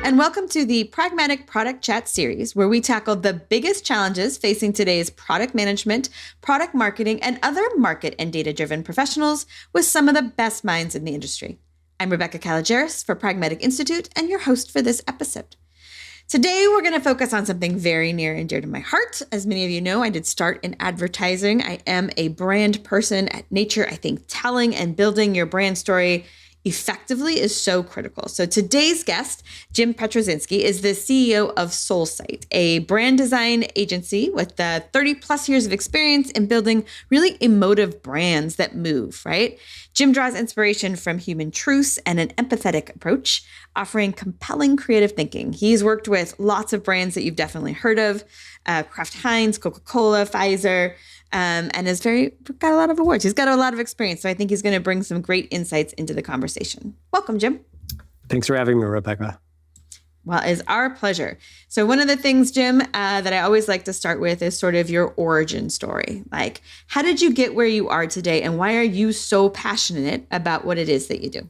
and welcome to the Pragmatic Product Chat series, where we tackle the biggest challenges facing today's product management, product marketing, and other market and data-driven professionals with some of the best minds in the industry. I'm Rebecca Kalogeris for Pragmatic Institute and your host for this episode. Today, we're going to focus on something very near and dear to my heart. As many of you know, I did start in advertising. I am a brand person at nature. I think telling and building your brand story effectively is so critical. So today's guest, Jim Pietruszynski, is the CEO of SoulSight, a brand design agency with 30 plus years of experience in building really emotive brands that move, right? Jim draws inspiration from human truths and an empathetic approach, offering compelling creative thinking. He's worked with lots of brands that you've definitely heard of, Kraft Heinz, Coca-Cola, Pfizer, and has got a lot of awards. He's got a lot of experience, so I think he's going to bring some great insights into the conversation. Welcome, Jim. Thanks for having me, Rebecca. Well, it's our pleasure. So one of the things, Jim, that I always like to start with is sort of your origin story. Like, how did you get where you are today, and why are you so passionate about what it is that you do?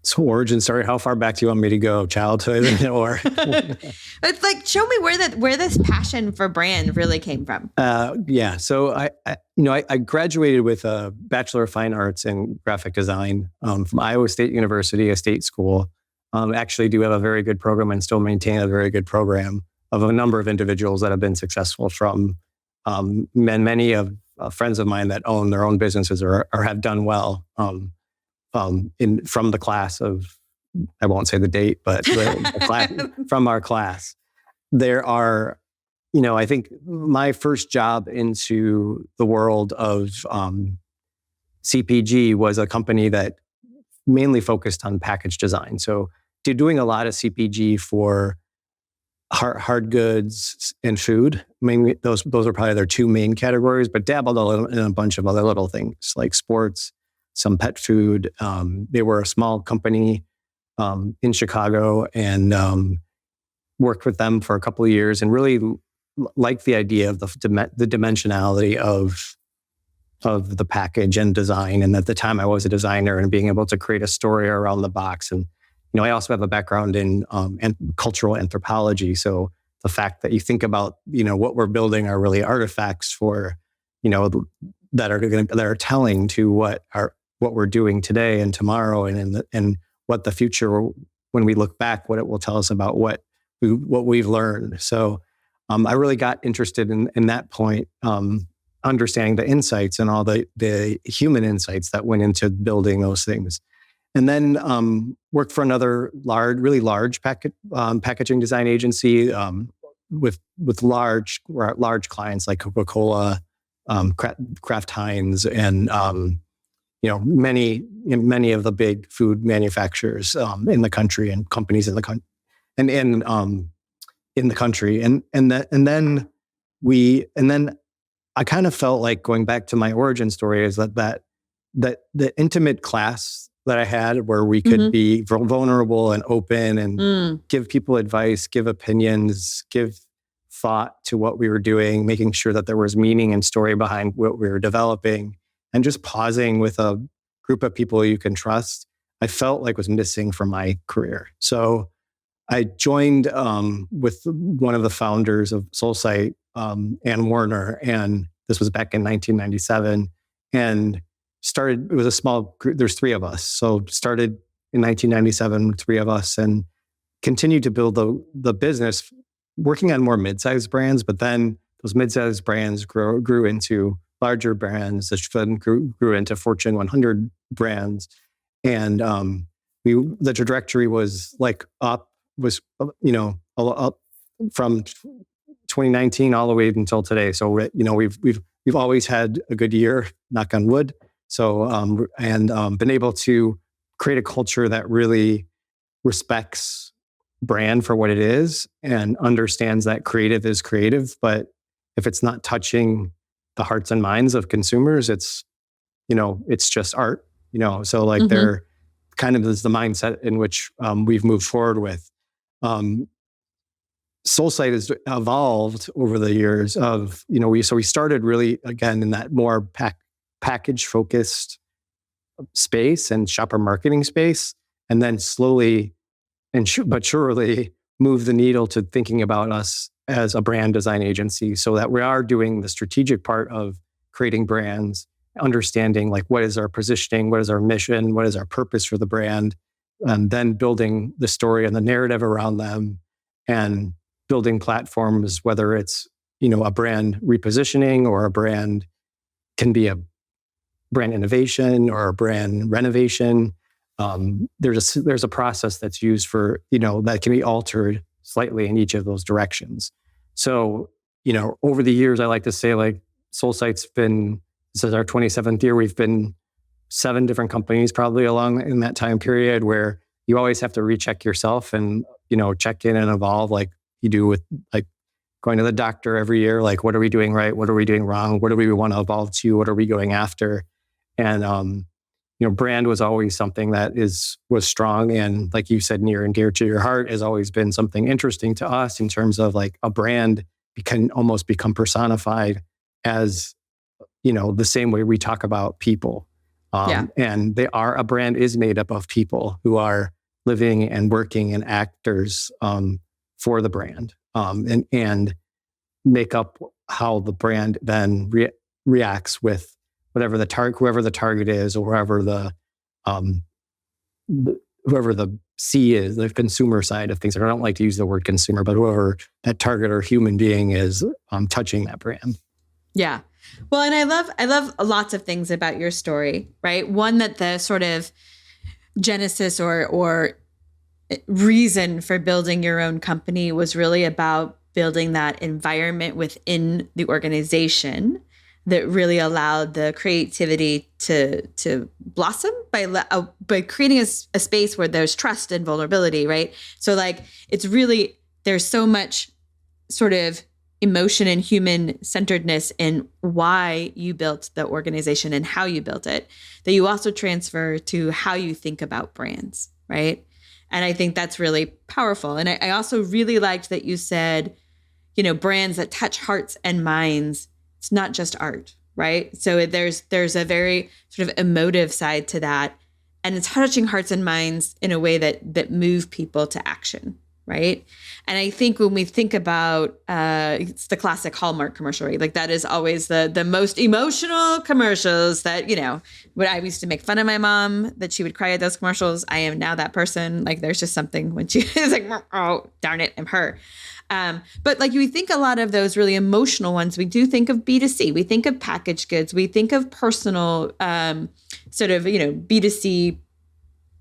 So origin story, how far back do you want me to go? Childhood or? It's like, show me where this passion for brand really came from. Yeah. So I graduated with a Bachelor of Fine Arts in Graphic Design from Iowa State University, a state school. Actually do have a very good program and still maintain a very good program of a number of individuals that have been successful from many of friends of mine that own their own businesses or have done well. From the class of, I won't say the date, but the class, from our class. There are, I think my first job into the world of CPG was a company that mainly focused on package design. So doing a lot of CPG for hard goods and food. Mainly those are probably their two main categories, but dabbled a little in a bunch of other little things like sports, some pet food. They were a small company in Chicago, and worked with them for a couple of years and really liked the idea of the dimensionality of the package and design. And at the time I was a designer and being able to create a story around the box. And, I also have a background in cultural anthropology. So the fact that you think about, what we're building are really artifacts for, that are telling to what we're doing today and tomorrow, and what the future, when we look back, what it will tell us about what we've learned. So I really got interested in that point, understanding the insights and all the human insights that went into building those things. And then worked for another really large packaging design agency with large clients like Coca-Cola, Kraft Heinz, and many of the big food manufacturers in the country and companies in the country, in the country, and then I kind of felt like, going back to my origin story, is that the intimate class that I had, where we could be vulnerable and open and give people advice, give opinions, give thought to what we were doing, making sure that there was meaning and story behind what we were developing, and just pausing with a group of people you can trust, I felt like was missing from my career. So I joined with one of the founders of SoulSight, Ann Warner, and this was back in 1997, and started, it was a small group, there's three of us. So started in 1997, three of us, and continued to build the business, working on more mid-sized brands, but then those mid-sized brands grew into larger brands, that then grew into Fortune 100 brands. And the trajectory was up from 2019 all the way until today. So we've always had a good year, knock on wood. So been able to create a culture that really respects brand for what it is and understands that creative is creative, but if it's not touching the hearts and minds of consumers, it's just art. So they're kind of is the mindset in which we've moved forward with. SoulSight has evolved over the years of, we started really, again, in that more package focused space and shopper marketing space. And then slowly but surely move the needle to thinking about us as a brand design agency, so that we are doing the strategic part of creating brands, understanding like what is our positioning, what is our mission, what is our purpose for the brand, and then building the story and the narrative around them, and building platforms, whether it's, a brand repositioning, or a brand can be a brand innovation or a brand renovation. There's a process that's used for, that can be altered slightly in each of those directions. So, over the years, I like to say like SoulSight's been, this is our 27th year. We've been 7 different companies probably along in that time period, where you always have to recheck yourself and, check in and evolve like you do with like going to the doctor every year. Like, what are we doing right? What are we doing wrong? What do we want to evolve to? What are we going after? And, brand was always something that was strong. And like you said, near and dear to your heart, has always been something interesting to us in terms of like a brand can almost become personified as, the same way we talk about people. And a brand is made up of people who are living and working and actors for the brand, and make up how the brand then reacts with whoever the target is, or whoever the C is, the consumer side of things. I don't like to use the word consumer, but whoever that target or human being is touching that brand. Yeah. Well, and I love lots of things about your story, right? One, that the sort of genesis or reason for building your own company was really about building that environment within the organization that really allowed the creativity to blossom by creating a space where there's trust and vulnerability, right? So like, it's really, there's so much sort of emotion and human centeredness in why you built the organization and how you built it, that you also transfer to how you think about brands, right? And I think that's really powerful. And I also really liked that you said, brands that touch hearts and minds. It's not just art, right? So there's a very sort of emotive side to that, and it's touching hearts and minds in a way that move people to action, right? And I think when we think about it's the classic Hallmark commercial, right? Like that is always the most emotional commercials that, when I used to make fun of my mom that she would cry at those commercials. I am now that person. Like there's just something when she is like, oh, darn it, I'm her. But like we think a lot of those really emotional ones, we do think of B2C, we think of packaged goods, we think of personal sort of, B2C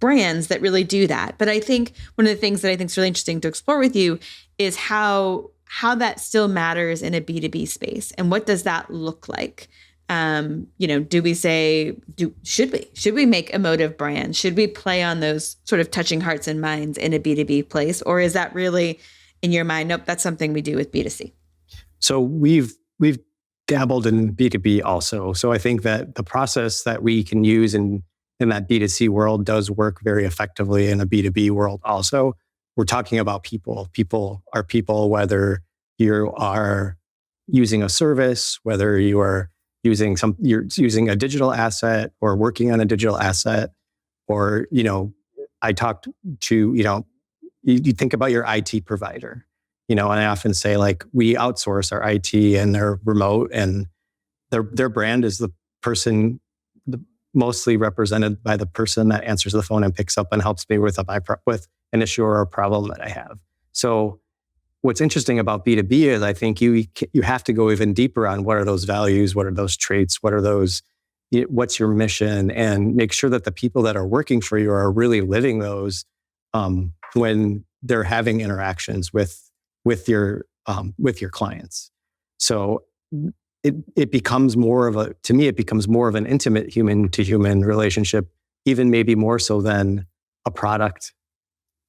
brands that really do that. But I think one of the things that I think is really interesting to explore with you is how that still matters in a B2B space. And what does that look like? Do we say, should we make emotive brands? Should we play on those sort of touching hearts and minds in a B2B place? Or is that really, in your mind, nope, that's something we do with B2C? So we've dabbled in B2B also. So I think that the process that we can use in that B2C world does work very effectively in a B2B world also. We're talking about people. People are people, whether you are using a service, whether you are you're using a digital asset or working on a digital asset, or, I talked to, you think about your IT provider, and I often say like we outsource our IT and they're remote, and their brand is the person mostly represented by the person that answers the phone and picks up and helps me with an issue or a problem that I have. So what's interesting about B2B is I think you have to go even deeper on what are those values, what are those traits, what's your mission, and make sure that the people that are working for you are really living those when they're having interactions with your clients. So it becomes more of an intimate human to human relationship, even maybe more so than a product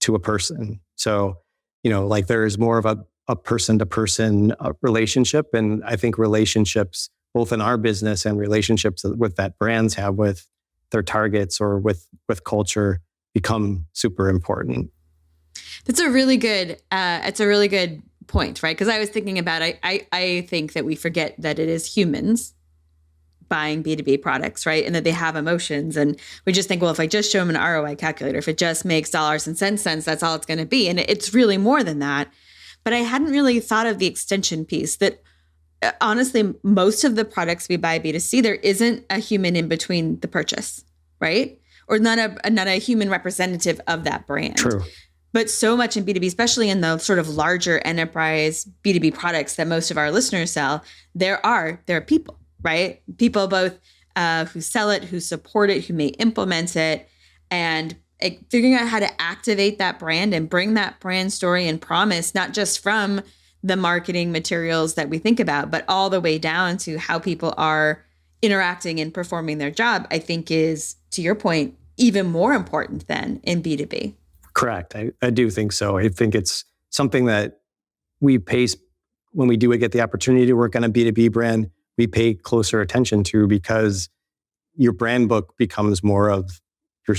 to a person. So, like there's more of a person to person relationship. And I think relationships, both in our business and relationships with that brands have with their targets or with culture, become super important. That's a really good, point, right? Because I was thinking about, I think that we forget that it is humans buying B2B products, right? And that they have emotions. And we just think, well, if I just show them an ROI calculator, if it just makes dollars and cents, that's all it's going to be. And it's really more than that. But I hadn't really thought of the extension piece that honestly, most of the products we buy B2C, there isn't a human in between the purchase, right? Or not a human representative of that brand. True. But so much in B2B, especially in the sort of larger enterprise B2B products that most of our listeners sell, there are people, right? People both who sell it, who support it, who may implement it, and figuring out how to activate that brand and bring that brand story and promise, not just from the marketing materials that we think about, but all the way down to how people are interacting and performing their job, I think is, to your point, even more important than in B2B. Correct. I do think so. I think it's something that we pay, when we do get the opportunity to work on a B2B brand, we pay closer attention to, because your brand book becomes more of your,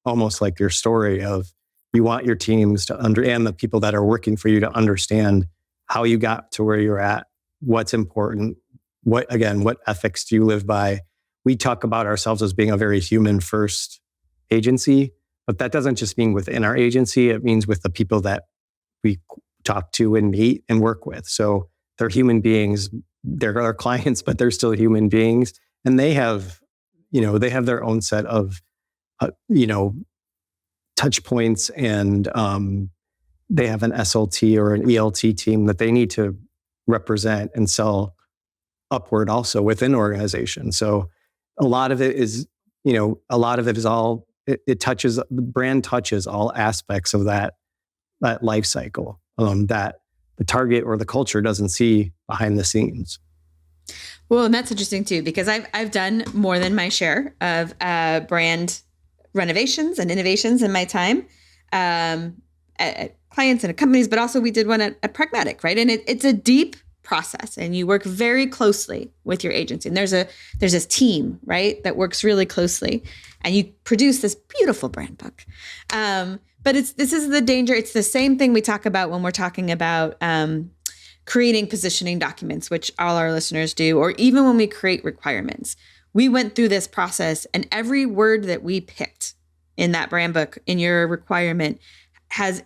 almost like your story of, you want your teams to and the people that are working for you to understand how you got to where you're at, what's important, what ethics do you live by. We talk about ourselves as being a very human first agency, but that doesn't just mean within our agency, it means with the people that we talk to and meet and work with. So they're human beings, they're our clients, but they're still human beings. And they have their own set of, touch points, and they have an SLT or an ELT team that they need to represent and sell upward also within organizations. So a lot of it is all, the brand touches all aspects of that life cycle that the target or the culture doesn't see behind the scenes. Well, and that's interesting too, because I've done more than my share of brand renovations and innovations in my time at clients and at companies, but also we did one at Pragmatic, right? And it's a deep process, and you work very closely with your agency. And there's this team, right, that works really closely, and you produce this beautiful brand book. But this is the danger. It's the same thing we talk about when we're talking about creating positioning documents, which all our listeners do, or even when we create requirements. We went through this process, and every word that we picked in that brand book, in your requirement, has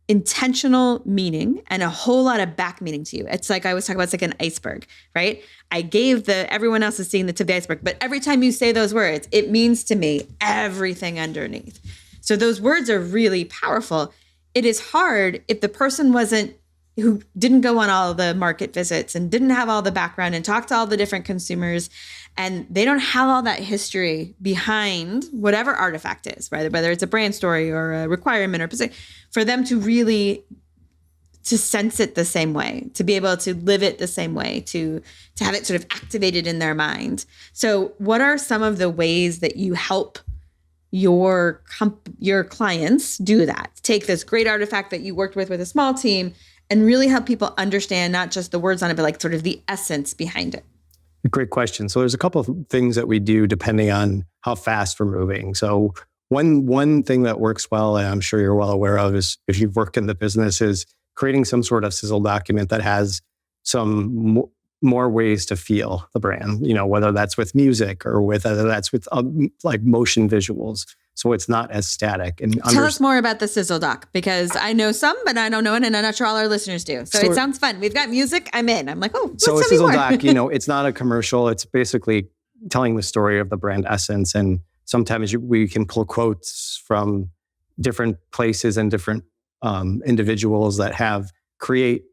intentional meaning and a whole lot of back meaning to you. It's like I was talking about, it's like an iceberg, right? I gave everyone else is seeing the tip of the iceberg, but every time you say those words, it means to me everything underneath. So those words are really powerful. It is hard if the person who didn't go on all the market visits and didn't have all the background and talk to all the different consumers, and they don't have all that history behind whatever artifact is, right? Whether it's a brand story or a requirement or for them to really sense it the same way, to be able to live it the same way, to have it sort of activated in their mind. So what are some of the ways that you help your clients do that? Take this great artifact that you worked with a small team and really help people understand not just the words on it, but like sort of the essence behind it. Great question. So there's a couple of things that we do depending on how fast we're moving. So one thing that works well, and I'm sure you're well aware of, is if you've worked in the business, is creating some sort of sizzle document that has some more ways to feel the brand, whether that's with music or whether that's with like motion visuals. So it's not as static. And tell us more about the sizzle doc, because I know some, but I don't know it, and I'm not sure all our listeners do. So it sounds fun. We've got music. I'm in. I'm like, oh, so a sizzle doc, it's not a commercial. It's basically telling the story of the brand essence. And sometimes we can pull quotes from different places and different individuals that create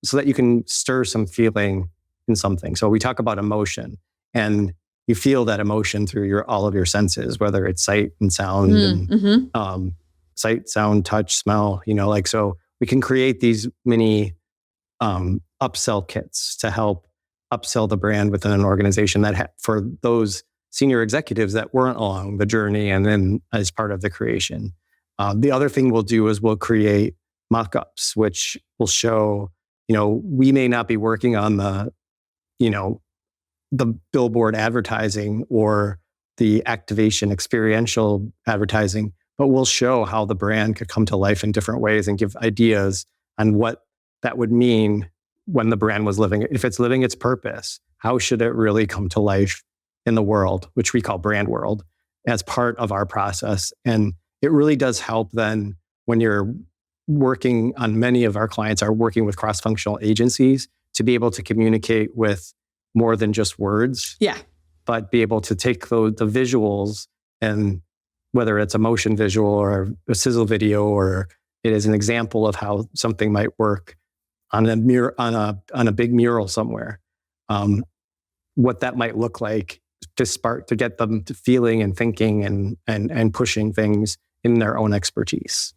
so that you can stir some feeling in something. So we talk about emotion, and you feel that emotion through all of your senses, whether it's sight and sound, and sight, sound, touch, smell. So we can create these mini upsell kits to help upsell the brand within an organization that for those senior executives that weren't along the journey and then as part of the creation. The other thing we'll do is we'll create mock-ups, which will show, we may not be working on the billboard advertising or the activation experiential advertising, but we'll show how the brand could come to life in different ways and give ideas on what that would mean when the brand was if it's living its purpose, how should it really come to life in the world, which we call brand world, as part of our process. And it really does help then when you're working on, many of our clients are working with cross-functional agencies, to be able to communicate with more than just words. Yeah. But be able to take the visuals, and whether it's a motion visual or a sizzle video, or it is an example of how something might work on a big mural somewhere, what that might look like to get them to feeling and thinking and pushing things in their own expertise.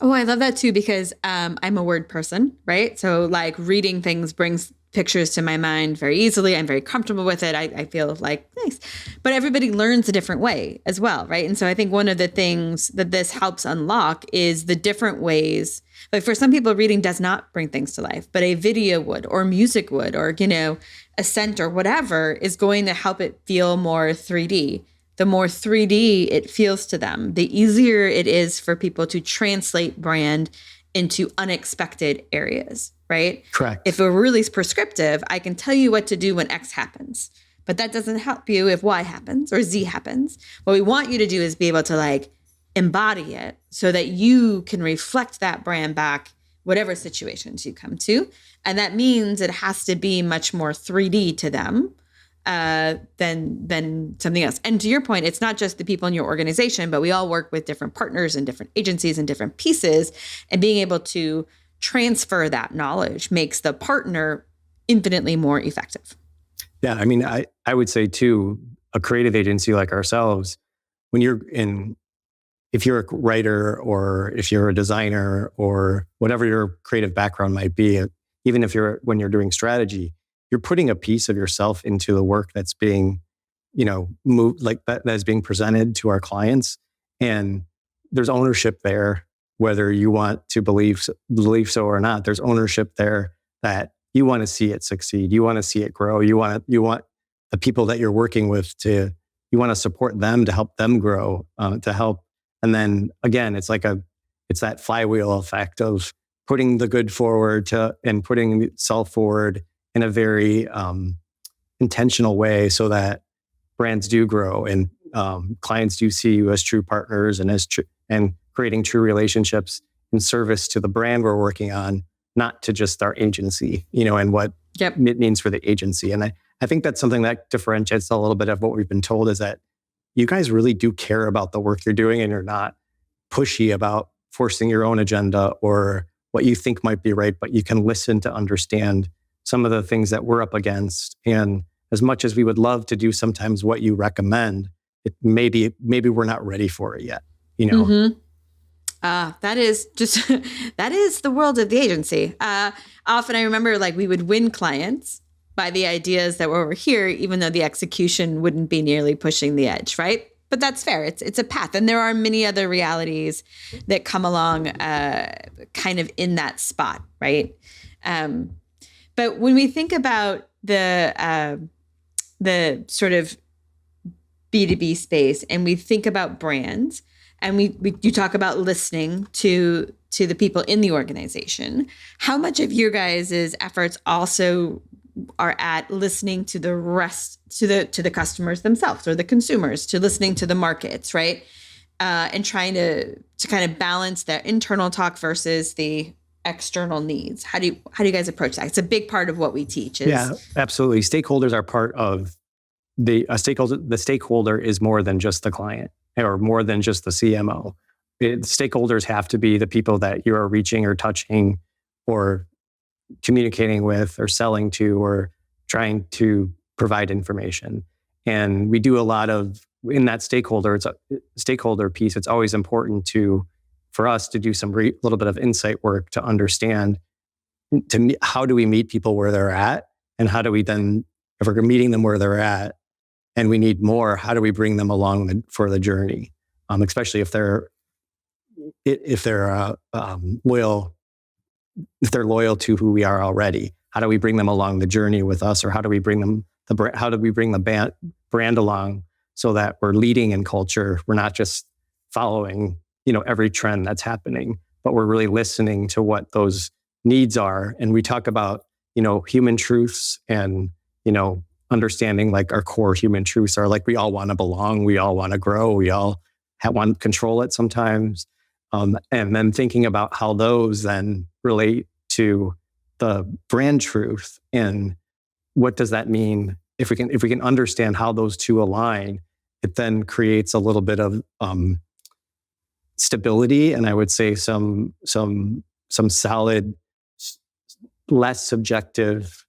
Oh, I love that too, because I'm a word person, right? So like reading things brings pictures to my mind very easily. I'm very comfortable with it. I feel like nice, but everybody learns a different way as well, right? And so I think one of the things that this helps unlock is the different ways. Like for some people, reading does not bring things to life, but a video would, or music would, or, a scent or whatever is going to help it feel more 3D. The more 3D it feels to them, the easier it is for people to translate brand into unexpected areas, right? Correct. If we're really prescriptive, I can tell you what to do when X happens, but that doesn't help you if Y happens or Z happens. What we want you to do is be able to embody it so that you can reflect that brand back, whatever situations you come to. And that means it has to be much more 3D to them than something else. And to your point, it's not just the people in your organization, but we all work with different partners and different agencies and different pieces. And being able to transfer that knowledge makes the partner infinitely more effective. Yeah, I mean, I would say too, a creative agency like ourselves, if you're a writer or if you're a designer or whatever your creative background might be, even when you're doing strategy, you're putting a piece of yourself into the work that's being, moved, like that is being presented to our clients. And there's ownership there, whether you want to believe so or not. There's ownership there that you want to see it succeed. You want to see it grow. You want the people that you're working with you want to support them to help them grow, to help. And then again, it's that flywheel effect of putting the good forward and putting self forward in a very intentional way, so that brands do grow and clients do see you as true partners and creating true relationships in service to the brand we're working on, not to just our agency, and what it means for the agency. And I think that's something that differentiates a little bit of what we've been told, is that you guys really do care about the work you're doing, and you're not pushy about forcing your own agenda or what you think might be right, but you can listen to understand some of the things that we're up against. And as much as we would love to do sometimes what you recommend, it maybe we're not ready for it yet, Mm-hmm. That is the world of the agency. Often I remember we would win clients by the ideas that were over here, even though the execution wouldn't be nearly pushing the edge, right? But that's fair. It's a path. And there are many other realities that come along kind of in that spot, right? But when we think about the sort of B2B space, and we think about brands, and you talk about listening to the people in the organization, how much of your guys' efforts also are at listening to the rest, to the customers themselves or the consumers, to listening to the markets, right? And trying to kind of balance that internal talk versus the external needs. How do you guys approach that? It's a big part of what we teach. Yeah, absolutely. Stakeholders are part of the stakeholder. The stakeholder is more than just the client or more than just the CMO. Stakeholders have to be the people that you are reaching or touching or communicating with or selling to or trying to provide information. And we do a lot of, in that stakeholder piece, it's always important for us to do some little bit of insight work to understand how do we meet people where they're at, and how do we then, if we're meeting them where they're at and we need more, how do we bring them along for the journey? Especially if they're loyal. If they're loyal to who we are already, how do we bring them along the journey with us, or how do we bring the brand along so that we're leading in culture? We're not just following, every trend that's happening, but we're really listening to what those needs are. And we talk about, human truths and, understanding like our core human truths are like we all want to belong, we all want to grow, we all want to control it sometimes. And then thinking about how those then relate to the brand truth and what does that mean if we can understand how those two align, it then creates a little bit of stability, and I would say some solid, less subjective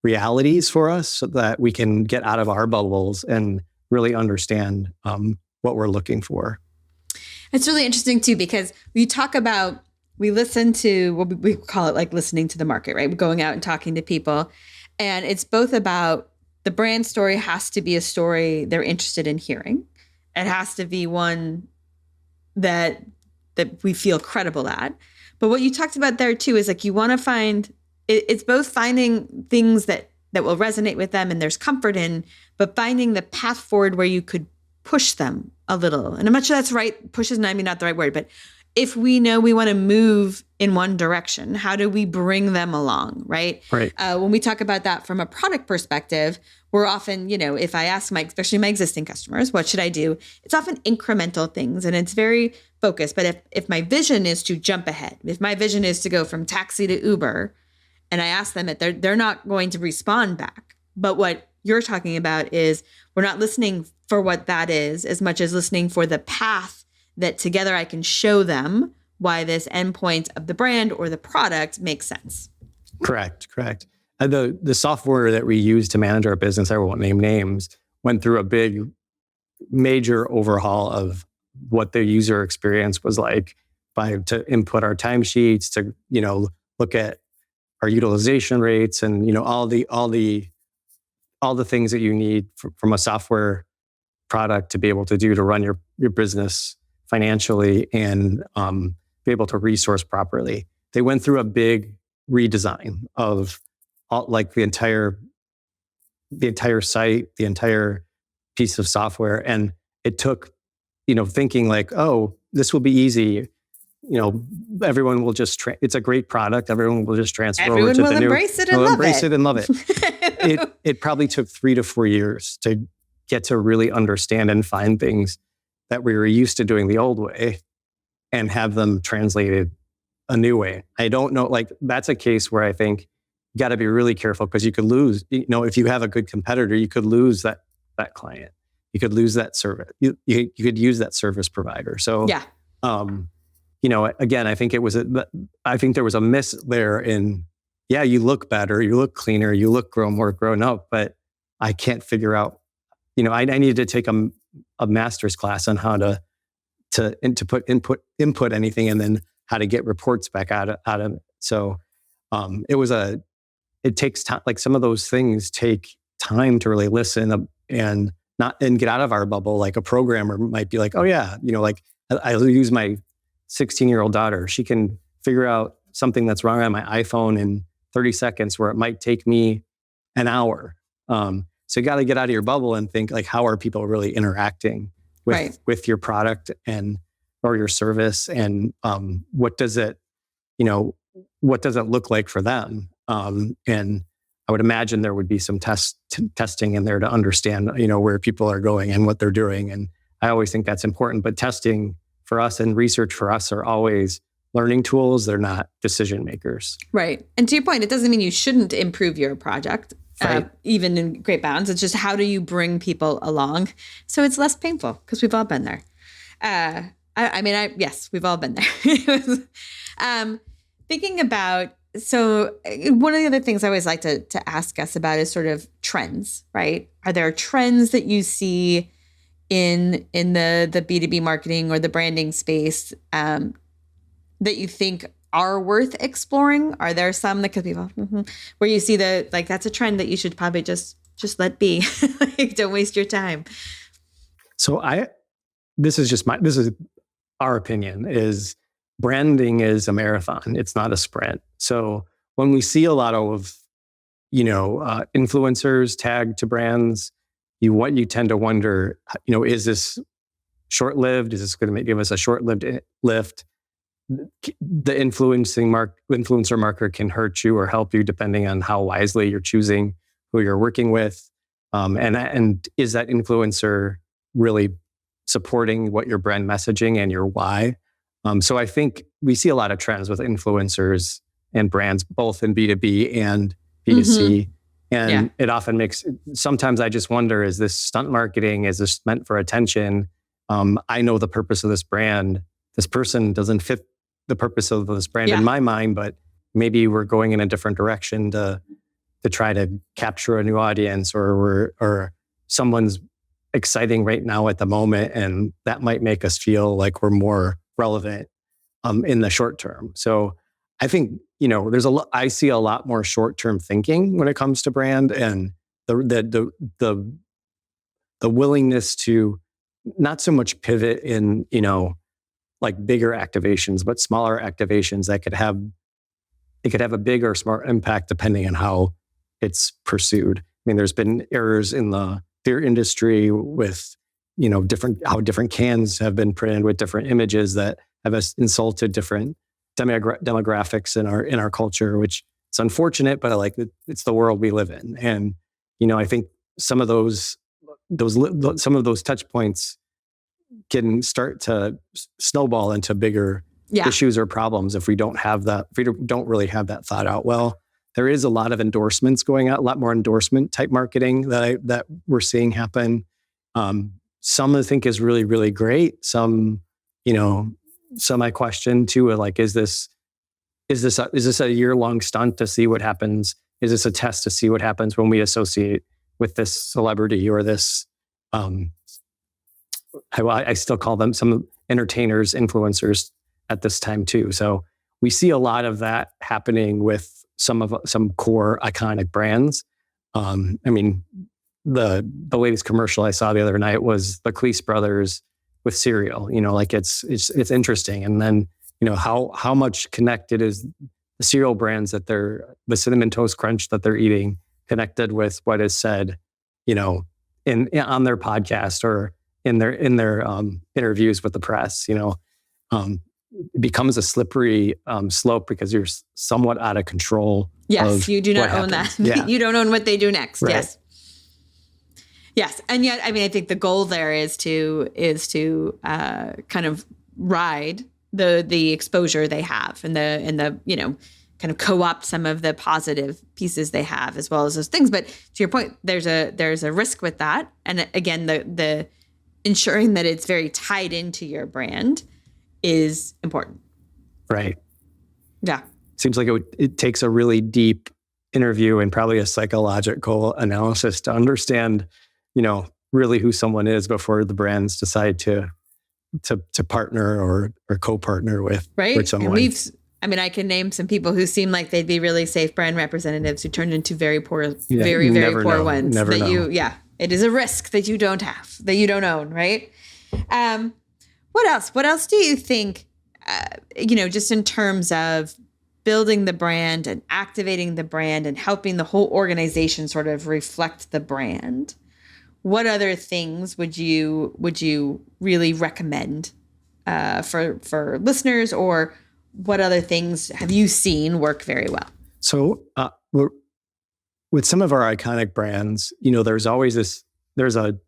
realities for us, so that we can get out of our bubbles and really understand what we're looking for. It's really interesting too, because we listen to what we call it, like listening to the market, right? We're going out and talking to people, and it's both about the brand story has to be a story they're interested in hearing. It has to be one that we feel credible at. But what you talked about there too is like you want to find, it's both finding things that will resonate with them and there's comfort in, but finding the path forward where you could push them a little. And I'm not sure that's right. Push is maybe not the right word, but if we know we want to move in one direction, how do we bring them along, right? Right. When we talk about that from a product perspective, we're often, if I ask especially my existing customers, what should I do? It's often incremental things and it's very focused. But if my vision is to jump ahead, if my vision is to go from taxi to Uber, and I ask them that they're not going to respond back. But what you're talking about is we're not listening for what that is as much as listening for the path that together I can show them why this endpoint of the brand or the product makes sense. Correct. The software that we use to manage our business, I won't name names, went through a big, major overhaul of what the user experience was like to input our timesheets, to look at our utilization rates, and all the things that you need from a software product to be able to do to run your business financially and be able to resource properly. They went through a big redesign of the entire site, the entire piece of software, and it took thinking like, oh, this will be easy. Everyone will just. It's a great product. Everyone will just transfer over to the new. Everyone will embrace it and love it. Embrace it and love it. It probably took 3 to 4 years to get to really understand and find things that we were used to doing the old way and have them translated a new way. I don't know, that's a case where I think you got to be really careful, because you could lose, if you have a good competitor, you could lose that client. You could lose that service. You could use that service provider. So, yeah. Again, I think there was a miss there in, you look better, you look cleaner, you look more grown up, but I can't figure out, I needed to take a master's class on how to input anything, and then how to get reports back out of it. So it takes time. Like some of those things take time to really listen and get out of our bubble. Like a programmer might be like, oh yeah, I use my 16-year-old daughter. She can figure out something that's wrong on my iPhone in 30 seconds where it might take me an hour. So you got to get out of your bubble and think like, how are people really interacting with your product or your service, and what does it look like for them? And I would imagine there would be some testing in there to understand, where people are going and what they're doing. And I always think that's important. But testing for us and research for us are always learning tools. They're not decision makers. Right. And to your point, it doesn't mean you shouldn't improve your project. Right. Even in great bounds. It's just, how do you bring people along so it's less painful? Because we've all been there. Yes, we've all been there. Thinking about, so one of the other things I always like to ask us about is sort of trends, right? Are there trends that you see in the B2B marketing or the branding space that you think are worth exploring? Are there some that could be where you see that's a trend that you should probably just let be? Don't waste your time. So this is our opinion, is branding is a marathon. It's not a sprint. So when we see a lot of, influencers tagged to brands, you tend to wonder, is this short-lived? Is this going to give us a short-lived lift? The influencer marker can hurt you or help you depending on how wisely you're choosing who you're working with, and is that influencer really supporting what your brand messaging and your why? So I think we see a lot of trends with influencers and brands, both in B2B and B2C. And it often makes, sometimes I just wonder, is this stunt marketing? Is this meant for attention? I know the purpose of this brand. This person doesn't fit the purpose of this brand in my mind, but maybe we're going in a different direction to try to capture a new audience, or someone's exciting right now at the moment, and that might make us feel like we're more relevant in the short term. So I think, I see a lot more short-term thinking when it comes to brand, and the willingness to not so much pivot in, like bigger activations, but smaller activations that could have a big or small impact depending on how it's pursued. I mean, there's been errors in the beer industry with, how different cans have been printed with different images that have insulted different demographics in our culture, which it's unfortunate, but it's the world we live in. And, I think some of those touch points can start to snowball into bigger issues or problems if we don't really have that thought out well. There is a lot of endorsements going out, a lot more endorsement type marketing that we're seeing happen. Some I think is really, really great. Some I question too, like, is this a year-long stunt to see what happens? Is this a test to see what happens when we associate with this celebrity or this, I still call them some entertainers, influencers at this time too. So we see a lot of that happening with some core iconic brands. I mean, the latest commercial I saw the other night was the Cleese brothers with cereal. It's interesting. And then, how much connected is the cereal brands that the Cinnamon Toast Crunch that they're eating connected with what is said, on their podcast or in their interviews with the press. It becomes a slippery slope because you're somewhat out of control. Yes, you do not own that. Yeah. You don't own what they do next. Right. Yes. Yes, and yet, I mean, I think the goal there is to kind of ride the exposure they have and the kind of co-opt some of the positive pieces they have as well as those things. But to your point, there's a risk with that, and again, the ensuring that it's very tied into your brand is important. Right. Yeah. Seems like it takes a really deep interview and probably a psychological analysis to understand, really who someone is before the brands decide to partner or co-partner with someone. And I can name some people who seem like they'd be really safe brand representatives who turned into very poor, very poor ones. Never know. It is a risk that you don't have, that you don't own, right? What else? What else do you think, just in terms of building the brand and activating the brand and helping the whole organization sort of reflect the brand? What other things would you really recommend for listeners, or what other things have you seen work very well? So with some of our iconic brands, there's always there's a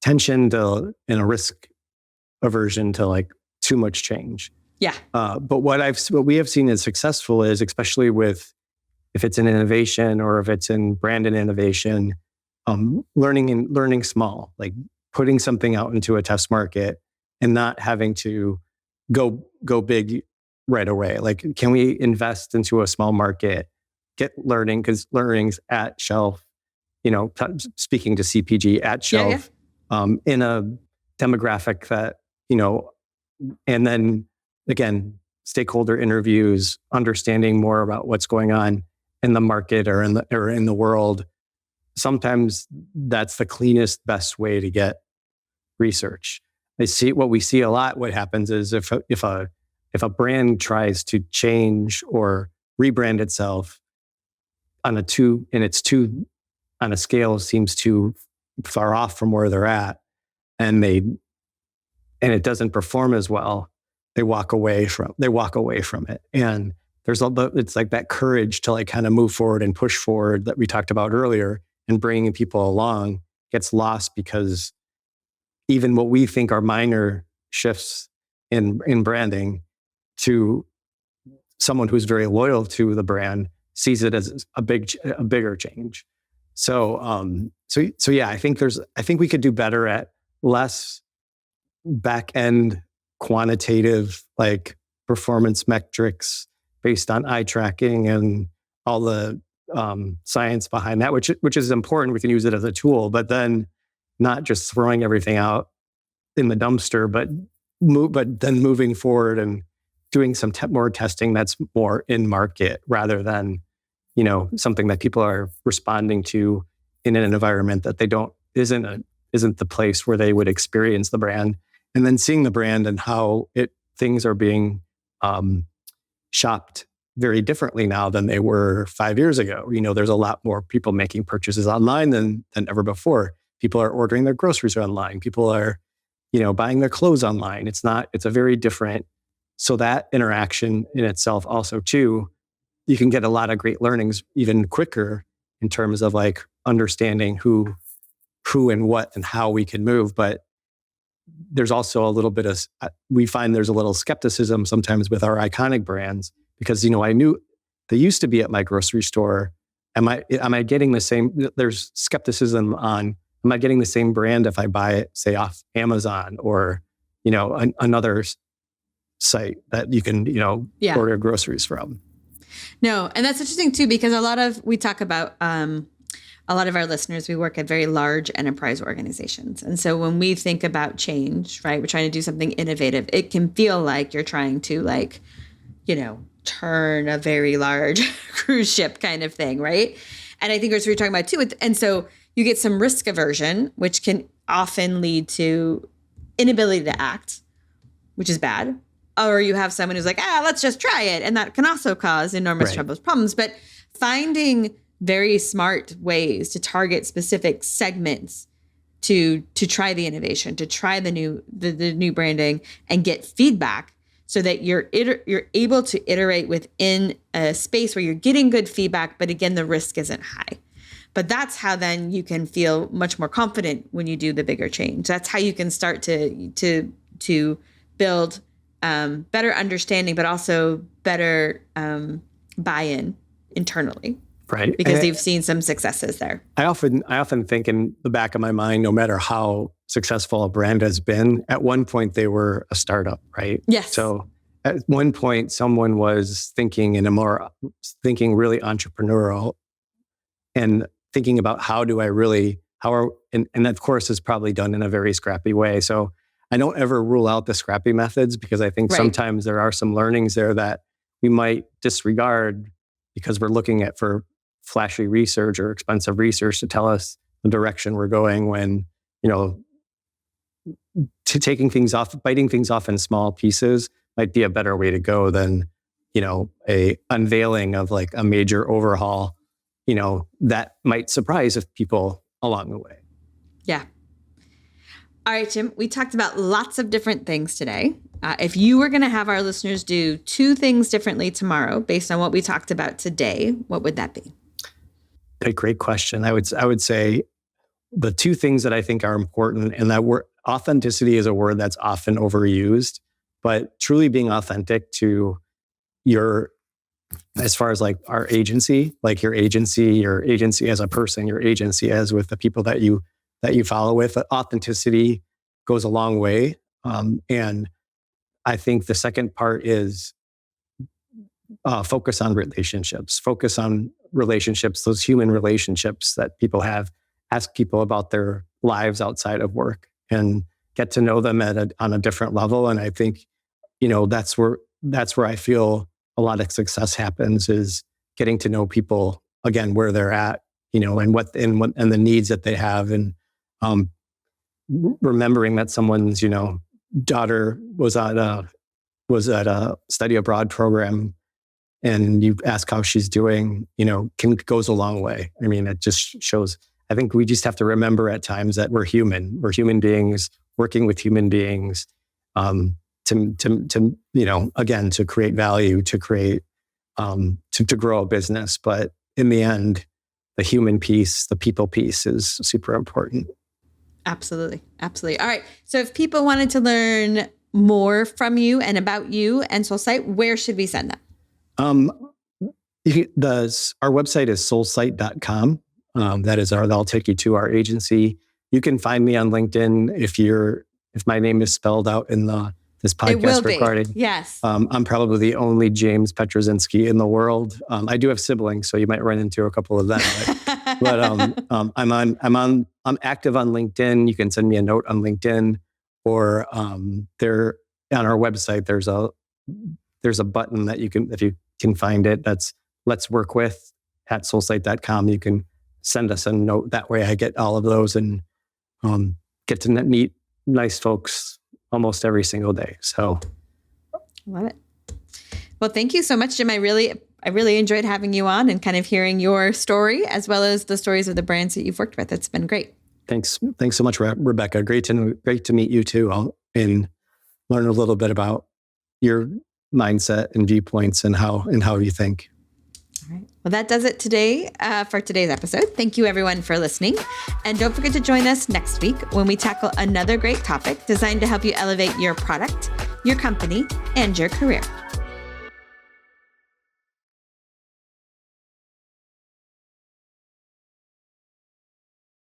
tension and a risk aversion to like too much change. Yeah. But what we have seen is successful is, especially if it's in innovation or if it's in brand and innovation, learning small, like putting something out into a test market and not having to go big right away. Like, can we invest into a small market, get learning, because learning's at shelf, speaking to CPG at shelf, in a demographic that, and then again, stakeholder interviews, understanding more about what's going on in the market or in the world. Sometimes that's the cleanest, best way to get research. What we see a lot. What happens is if a brand tries to change or rebrand itself on a scale seems too far off from where they're at, and it doesn't perform as well, they walk away from it. And it's like that courage to like kind of move forward and push forward that we talked about earlier, and bringing people along gets lost because even what we think are minor shifts in branding to someone who's very loyal to the brand sees it as a bigger change. So yeah, I think we could do better at less back end quantitative like performance metrics based on eye tracking and all the science behind that, which is important. We can use it as a tool, but then not just throwing everything out in the dumpster, but then moving forward and doing some more testing that's more in market rather than, something that people are responding to in an environment that isn't the place where they would experience the brand. And then seeing the brand and how things are being shopped very differently now than they were 5 years ago. There's a lot more people making purchases online than ever before. People are ordering their groceries online. People are, buying their clothes online. It's a very different. So that interaction in itself also too, you can get a lot of great learnings even quicker in terms of like understanding who and what and how we can move. But there's also a little bit of, we find there's a little skepticism sometimes with our iconic brands because, I knew they used to be at my grocery store. Am I getting the same, there's skepticism on, am I getting the same brand if I buy it, say off Amazon or, another site that you can, order groceries from? No. And that's interesting too, because we talk about, a lot of our listeners, we work at very large enterprise organizations. And so when we think about change, right, we're trying to do something innovative. It can feel like you're trying to turn a very large cruise ship kind of thing, right? And I think that's what you're talking about too. And so you get some risk aversion, which can often lead to inability to act, which is bad. Or you have someone who's like, let's just try it. And that can also cause enormous problems. But finding very smart ways to target specific segments to try the innovation, to try the new branding and get feedback so that you're able to iterate within a space where you're getting good feedback, but again, the risk isn't high. But that's how then you can feel much more confident when you do the bigger change. That's how you can start to build better understanding, but also better buy-in internally. Right. Because you've seen some successes there. I often think in the back of my mind, no matter how successful a brand has been, at one point they were a startup, right? Yes. So at one point someone was thinking really entrepreneurial and thinking about and of course it's probably done in a very scrappy way. So I don't ever rule out the scrappy methods because I think sometimes there are some learnings there that we might disregard because we're looking at for flashy research or expensive research to tell us the direction we're going when, biting things off in small pieces might be a better way to go than, a unveiling of like a major overhaul, that might surprise people along the way. Yeah. All right, Jim, we talked about lots of different things today. If you were going to have our listeners do 2 things differently tomorrow based on what we talked about today, what would that be? A great question. I would say the 2 things that I think are important, and that authenticity is a word that's often overused, but truly being authentic to as far as like our agency, like your agency as a person, your agency as with the people that you follow with, authenticity goes a long way. And I think the second part is focus on relationships, those human relationships that people have. Ask people about their lives outside of work and get to know them on a different level. And I think, that's where I feel a lot of success happens, is getting to know people again, where they're at, and and the needs that they have. And remembering that someone's, daughter was at a study abroad program and you ask how she's doing, goes a long way. I mean, it just shows, I think we just have to remember at times that we're human beings working with human beings, again, to create value, to create, to grow a business. But in the end, the human piece, the people piece is super important. Absolutely. Absolutely. All right. So if people wanted to learn more from you and about you and SoulSight, where should we send them? Our website is soulsight.com. That'll take you to our agency. You can find me on LinkedIn if my name is spelled out in this podcast recording. Yes. I'm probably the only James Pietruszynski in the world. I do have siblings, so you might run into a couple of them. But I'm active on LinkedIn. You can send me a note on LinkedIn, or there on our website. There's a button that if you can find it. That's Let's Work With at SoulSight.com. You can send us a note. That way, I get all of those and get to meet nice folks almost every single day. So, love it. Well, thank you so much, Jim. I really enjoyed having you on and kind of hearing your story as well as the stories of the brands that you've worked with. It's been great. Thanks so much, Rebecca. Great to meet you too, and learn a little bit about your mindset and viewpoints and how you think. All right. Well, that does it today for today's episode. Thank you, everyone, for listening. And don't forget to join us next week when we tackle another great topic designed to help you elevate your product, your company, and your career.